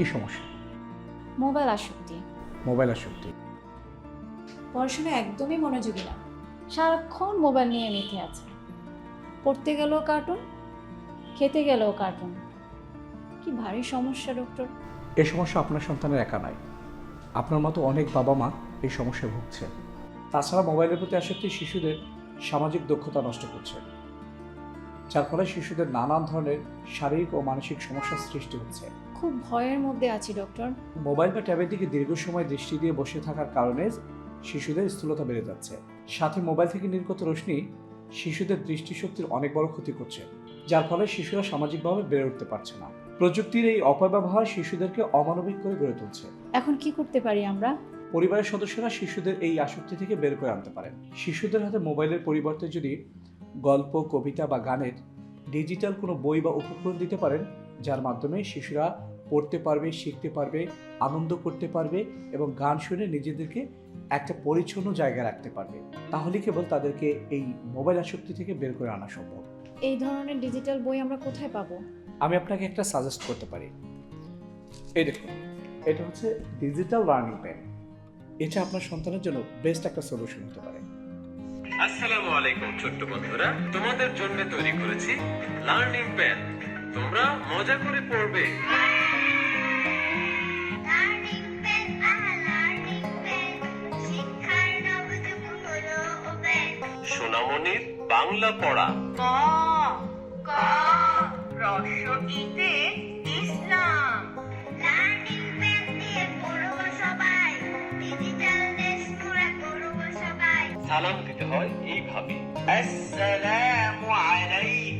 কি সমস্যা? মোবাইল আসক্তি। মোবাইল আসক্তি। পড়াশোনা একদমই মনোযোগী না, সারাক্ষণ মোবাইল নিয়ে মেতে আছে। পড়তে গেলেও কার্টুন, খেতে গেলেও কার্টুন। কি ভারী সমস্যা ডক্টর। এই সমস্যা আপনার সন্তানের একা নয়, আপনার মতো অনেক বাবা মা এই সমস্যায় ভুগছে। তাছাড়া মোবাইলের প্রতি আসক্তি শিশুদের সামাজিক দক্ষতা নষ্ট করছে, যার ফলে শিশুদের নানান ধরনের শারীরিক ও মানসিক সমস্যার সৃষ্টি হচ্ছে। খুব ভয়ের মধ্যে আছি ডক্টর। মোবাইল বা ট্যাবের দিকে দীর্ঘ সময় দৃষ্টি দিয়ে বসে থাকার কারণে শিশুদের স্থূলতা বেড়ে যাচ্ছে। সাথে মোবাইল থেকে নির্গত রশ্মি শিশুদের দৃষ্টিশক্তির অনেক বড় ক্ষতি করছে, যার ফলে শিশুরা সামাজিকভাবে বেড়ে উঠতে পারছে না। প্রযুক্তির এই অপব্যবহার শিশুদেরকে অমানবিক করে গড়ে তুলছে। এখন কি করতে পারি আমরা? পরিবারের সদস্যরা শিশুদের এই আসক্তি থেকে বের করে আনতে পারেন। শিশুদের হাতে মোবাইলের পরিবর্তে যদি গল্প, কবিতা বা গানের ডিজিটাল কোনো বই বা উপকরণ দিতে পারেন, যার মাধ্যমে শিশুরা পড়তে পারবে, শিখতে পারবে, আনন্দ করতে পারবে এবং গান শুনে নিজেদেরকে একটা পরিচ্ছন্ন জায়গায় রাখতে পারবে, তাহলে কেবল তাদেরকে এই মোবাইল আসক্তি থেকে বের করে আনা সম্ভব। এই ধরনের ডিজিটাল বই আমরা কোথায় পাবো? আমি আপনাকে একটা সাজেস্ট করতে পারি। এই দেখুন, এটা হচ্ছে ডিজিটাল লার্নিং পেন। এটা আপনার সন্তানের জন্য বেস্ট একটা সলিউশন হতে পারে। আসসালামু আলাইকুম ছোট্ট বন্ধুরা, তোমাদের জন্য তৈরি করেছি লার্নিং পেন। তোমরা মজা করে পড়বে। লার্নিং পেন, লার্নিং পেন, শিক্ষার নবযুগ হলো ওপেন। সোনামণির বাংলা পড়া। ক ক রস্বইতে ইসলাম। লার্নিং পেন দিয়ে পড়বো সবাই, ডিজিটাল দেশ পুরা করবো সবাই। সালাম দিতে হয় এইভাবে। السلام عليكم